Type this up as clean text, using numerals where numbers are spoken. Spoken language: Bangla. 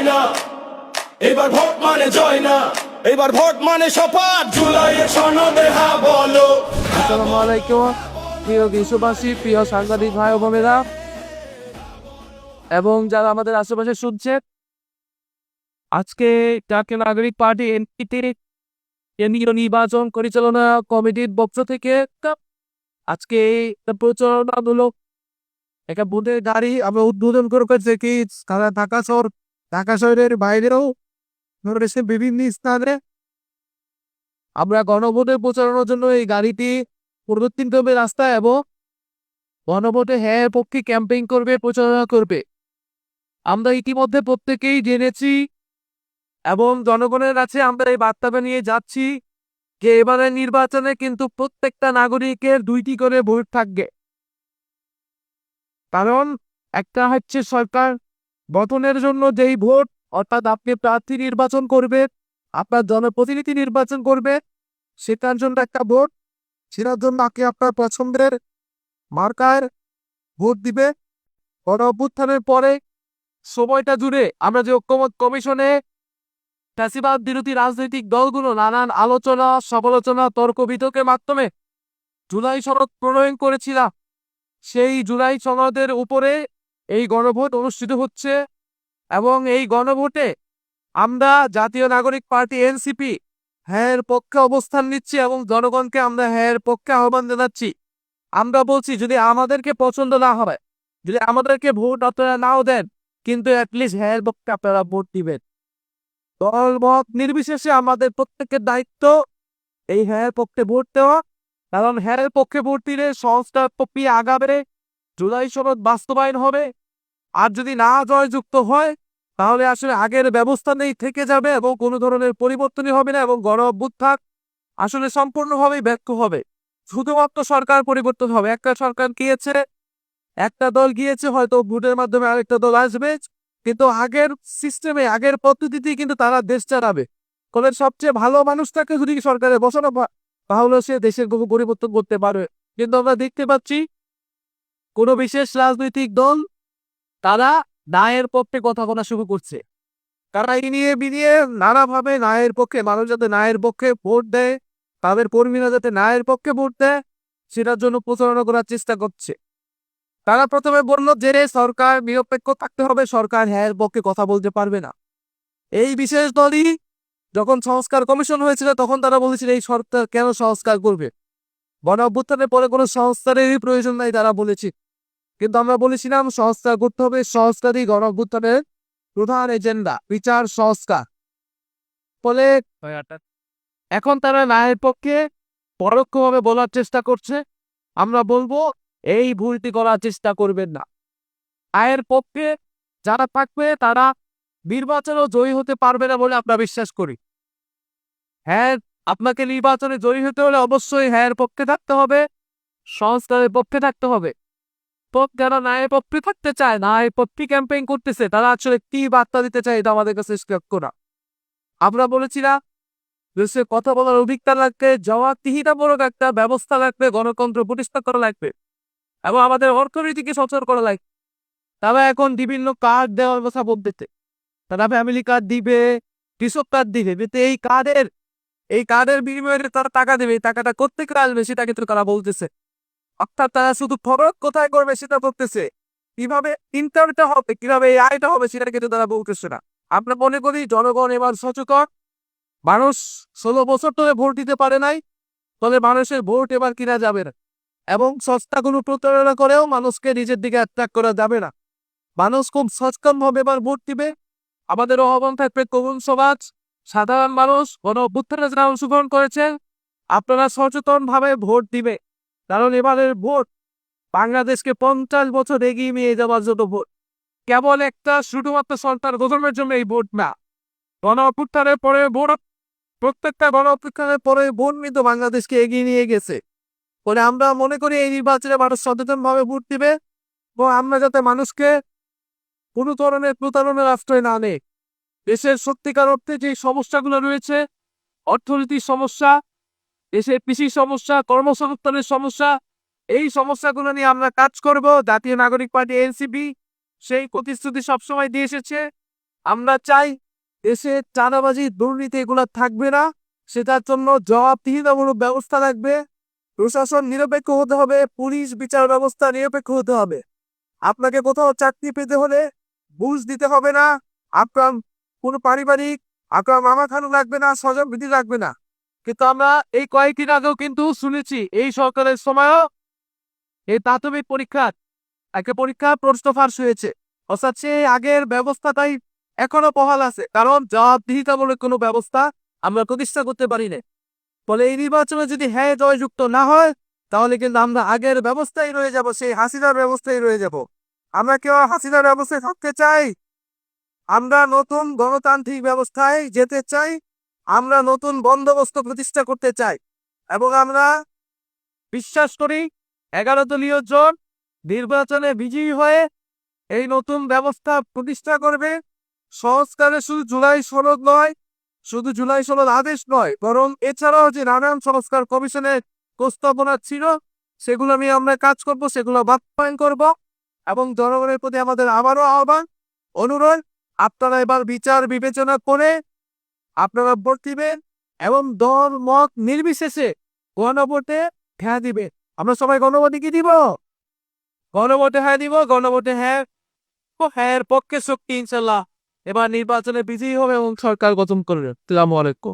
হয় না, এবার ভোট মানে জয় না, এবার ভোট মানে শপথ। জুলাইয়ের সনদে হ্যাঁ বলো। আসসালামু আলাইকুম প্রিয় দেশবাসী, প্রিয় সাংবাদিক ভাই ও বোনেরা এবং যারা আমাদের আশেপাশে শুনছে, আজকে জাতীয় নাগরিক পার্টি এনপিটির কেন্দ্রীয় নির্বাচন পরিচালনা কমিটির পক্ষ থেকে আজকে প্রচারণামূলক একটা ভোটের গাড়ি আমরা উদ্বোধন করেছে কি ঢাকা শহরের বাইরেও রয়েছে বিভিন্ন স্থানে। আমরা গণভোটের প্রচারণার জন্য এই গাড়িটি পরিবর্তিত হবে রাস্তায় এবং গণভোটে হ্যাঁ পক্ষে ক্যাম্পেইন করবে, প্রচারণা করবে। আমরা ইতিমধ্যে প্রত্যেকেই জেনেছি এবং জনগণের কাছে আমরা এই বার্তাটা নিয়ে যাচ্ছি যে এবারের নির্বাচনে কিন্তু প্রত্যেকটা নাগরিকের 2টি করে ভোট থাকবে। কারণ একটা হচ্ছে সরকার গঠনের জন্য যেই ভোট, অর্থাৎ আপনি প্রার্থী নির্বাচন করবে, আপনার জনপ্রতিনিধি নির্বাচন করবে, সেটার জন্য একটা ভোট, সেটার জন্য আপনি আপনার পছন্দের মার্কার ভোট দিবে। গণ অভ্যুত্থানের পরে সময়টা জুড়ে আমরা যে ঐক্যমত কমিশনে ফ্যাসিবাদ বিরোধী রাজনৈতিক দলগুলো নানান আলোচনা, সমালোচনা, তর্ক বিতর্কের মাধ্যমে জুলাই সনদ প্রণয়ন করেছিলাম, সেই জুলাই সনদের উপরে এই গণভোট অনুষ্ঠিত হচ্ছে এবং এই গণভোটে আমরা জাতীয় নাগরিক পার্টি এনসিপি হ্যাঁ পক্ষে অবস্থান নিচ্ছি এবং জনগণকে আমরা হ্যাঁ পক্ষে আহ্বান জানাচ্ছি। আমরা বলছি যদি আমাদেরকে পছন্দ না হয়, যদি আমাদেরকে ভোট আপনারা নাও দেন, কিন্তু অ্যাটলিস্ট হ্যাঁ পক্ষে আপনারা ভোট দিবেন। দল মত নির্বিশেষে আমাদের প্রত্যেকের দায়িত্ব এই হ্যাঁ পক্ষে ভোট দেওয়া, কারণ হ্যাঁ পক্ষে ভোট দিলে সংস্কার প্রক্রিয়া আগাবে, জুলাই সনদ বাস্তবায়ন হবে। আর যদি না জয়যুক্ত হয় তাহলে আসলে আগের ব্যবস্থা নেই থেকে যাবে এবং কোনো ধরনের পরিবর্তনই হবে না এবং গণ অভ্যুত্থান আসলে সম্পূর্ণভাবেই ব্যর্থ হবে। শুধুমাত্র সরকার পরিবর্তন হবে। একটা সরকার গিয়েছে, একটা দল গিয়েছে, হয়তো ভোটের মাধ্যমে আরেকটা দল আসবে, কিন্তু আগের সিস্টেমে, আগের পদ্ধতিতেই কিন্তু তারা দেশ চালাবে। তবে সবচেয়ে ভালো মানুষটাকে যদি সরকারে বসানো তাহলে সে দেশের বহু পরিবর্তন করতে পারবে। কিন্তু আমরা দেখতে পাচ্ছি কোনো বিশেষ রাজনৈতিক দল তারা ন্যায়ের পক্ষে কথা বলা শুরু করছে। তারা ইনিয়ে বিনিয়ে নানাভাবে ন্যায়ের পক্ষে, মানুষ যাতে ন্যায়ের পক্ষে ভোট দেয়, তাদের কর্মীরা যাতে ন্যায়ের পক্ষে ভোট দেয়, সেটার জন্য প্রচারণা করার চেষ্টা করছে। তারা প্রথমে বলল যে সরকার নিরপেক্ষ থাকতে হবে, সরকার হ্যাঁ পক্ষে কথা বলতে পারবে না। এই বিশেষ দলই যখন সংস্কার কমিশন হয়েছিল তখন তারা বলেছিল এই সরকার কেন সংস্কার করবে, গণ অভ্যুত্থানের পরে কোনো সংস্কারেরই প্রয়োজন নাই তারা বলেছে। কিন্তু আমরা বলেছিলাম সংস্কার করতে হবে, সংস্কারই গণ অভ্যুত্থানের প্রধান এজেন্ডা, বিচার সংস্কার। ফলে এখন তারা ন্যায়ের পক্ষে পরোক্ষভাবে বলার চেষ্টা করছে। আমরা বলবো এই ভুলটি করার চেষ্টা করবেন না। আয়ের পক্ষে যারা থাকবে তারা নির্বাচনেও জয়ী হতে পারবে না বলে আমরা বিশ্বাস করি। হ্যাঁ, আপনাকে নির্বাচনে জয়ী হতে হলে অবশ্যই হ্যাঁ পক্ষে থাকতে হবে, সংস্কারের পক্ষে থাকতে হবে। যারা ন্যায়ের পক্ষে থাকতে চায়, ন্যায়ের পক্ষে ক্যাম্পেইন করতেছে, তারা আসলে কি বার্তা দিতে চায় এটা আমাদের কাছে স্পষ্ট না। আমরা বলেছিলাম দেশে কথা বলার অধিকার লাগবে, জবাবদিহিতামূলক একটা ব্যবস্থা লাগবে, গণতন্ত্র প্রতিষ্ঠা করা লাগবে এবং আমাদের অর্থনীতিকে সচল করা লাগবে। তারা এখন বিভিন্ন কার্ড দেওয়ার কথা বলতেছে, তারা ফ্যামিলি কার্ড দিবে, কৃষক কার্ড দিবে, কিন্তু এই কার্ডের বিনিময়ে তারা টাকা দেবে, এই টাকাটা কোত্থেকে আসবে সেটা কিন্তু তারা বলতেছে। অর্থাৎ তারা শুধু খরচ কোথায় করবে সেটা বলতেছে, কিভাবে ইনকামটা হবে, কিভাবে এই আয়টা হবে সেটা কিন্তু তারা বলতেছে না। আমরা মনে করি জনগণ এবার সচেতন। মানুষ 16 বছর ধরে ভোট দিতে পারে নাই, ফলে মানুষের ভোট এবার কিনা যাবে না এবং সস্তা কোনো প্রতারণা করেও মানুষকে নিজের দিকে অ্যাট্রাক্ট করা যাবে না। মানুষ খুব সচেতন ভাবে এবার ভোট দিবে। আমাদের আহ্বান থাকবে তরুণ সমাজ, সাধারণ মানুষ, গণ অভ্যুত্থানে যারা অংশগ্রহণ করেছেন, আপনারা সচেতন ভাবে ভোট দিবে। কারণ এবারের ভোট বাংলাদেশকে 50 বছর এগিয়ে নিয়ে যাওয়ার জন্য ভোট, কেবল একটা শুধুমাত্র সরকার গঠনের জন্য এই ভোট না। গণ অভ্যুত্থানের পরে ভোট, প্রত্যেকটা গণ অভ্যুত্থানের পরে ভোট কিন্তু বাংলাদেশকে এগিয়ে নিয়ে গেছে। ফলে আমরা মনে করি এই নির্বাচনে মানুষ সচেতন ভাবে ভোট দিবে এবং আমরা যাতে মানুষকে কোনো ধরনের প্রতারণার আশ্রয় না নেই। দেশের সত্যিকার অর্থে যে সমস্যাগুলো রয়েছে, অর্থনীতির সমস্যা, দেশের কৃষি সমস্যা, কর্মসংস্থানের সমস্যা, এই সমস্যাগুলো নিয়ে আমরা কাজ করব। জাতীয় নাগরিক পার্টি এনসিপি সেই প্রতিশ্রুতি সবসময় দিয়ে এসেছে আমরা চাই দেশে চাঁদাবাজি দুর্নীতি এগুলো থাকবে না, সেটার জন্য জবাবদিহিতামূলক ব্যবস্থা লাগবে। প্রশাসন নিরপেক্ষ হতে হবে, পুলিশ বিচার ব্যবস্থা নিরপেক্ষ হতে হবে। আপনাকে কোথাও চাকরি পেতে হলে ঘুষ দিতে হবে না, আপনার কোনো পারিবারিক আপনার মামা খানু লাগবে না, স্বজন বিধি লাগবে না। কিন্তু আমরা এই কয়েকদিন আগেও কিন্তু শুনেছি এই সরকারের সময়ও এই প্রাথমিক পরীক্ষার একটা পরীক্ষা প্রশ্ন ফাঁস হয়েছে। অর্থাৎ সেই আগের ব্যবস্থাটাই এখনো বহাল আছে, কারণ জবাবদিহিতামূলক কোনো ব্যবস্থা আমরা প্রতিষ্ঠা করতে পারি না। ফলে এই নির্বাচনে যদি হ্যাঁ জয়যুক্ত না হয়, তাহলে কিন্তু আমরা আগের ব্যবস্থায় রয়ে যাব, সেই হাসিনার ব্যবস্থায় রয়ে যাব। আমরা কেউ হাসিনার ব্যবস্থায় থাকতে চাই? আমরা নতুন গণতান্ত্রিক ব্যবস্থায় যেতে চাই, আমরা নতুন বন্দোবস্ত প্রতিষ্ঠা করতে চাই, এবং আমরা বিশ্বাস করি 11 দলীয় জোট নির্বাচনে বিজয়ী হয়ে এই নতুন ব্যবস্থা প্রতিষ্ঠা করবে। সংস্কারে শুধু জুলাই সনদ নয়, শুধু জুলাই সনদ আদেশ নয়, বরং এছাড়াও যে নানান সংস্কার কমিশনের প্রস্তাবনা ছিল সেগুলো নিয়ে আমরা কাজ করব, সেগুলো বাস্তবায়ন করব। এবং জনগণের প্রতি আমাদের আবারও আহ্বান, অনুরোধ, আপনারা এবার বিচার বিবেচনা করে আপনারা ভোট দিবেন এবং দল মত নির্বিশেষে গণভোটে হ্যাঁ দিবেন। আমরা সবাই গণভোটে কি দিব? গণভোটে হ্যাঁ দিব। গণভোটে হ্যাঁ, হ্যাঁ এর পক্ষে শক্তি ইনশাল্লাহ এবার নির্বাচনে বিজয়ী হবে এবং সরকার গঠন করবে। আসসালামু আলাইকুম।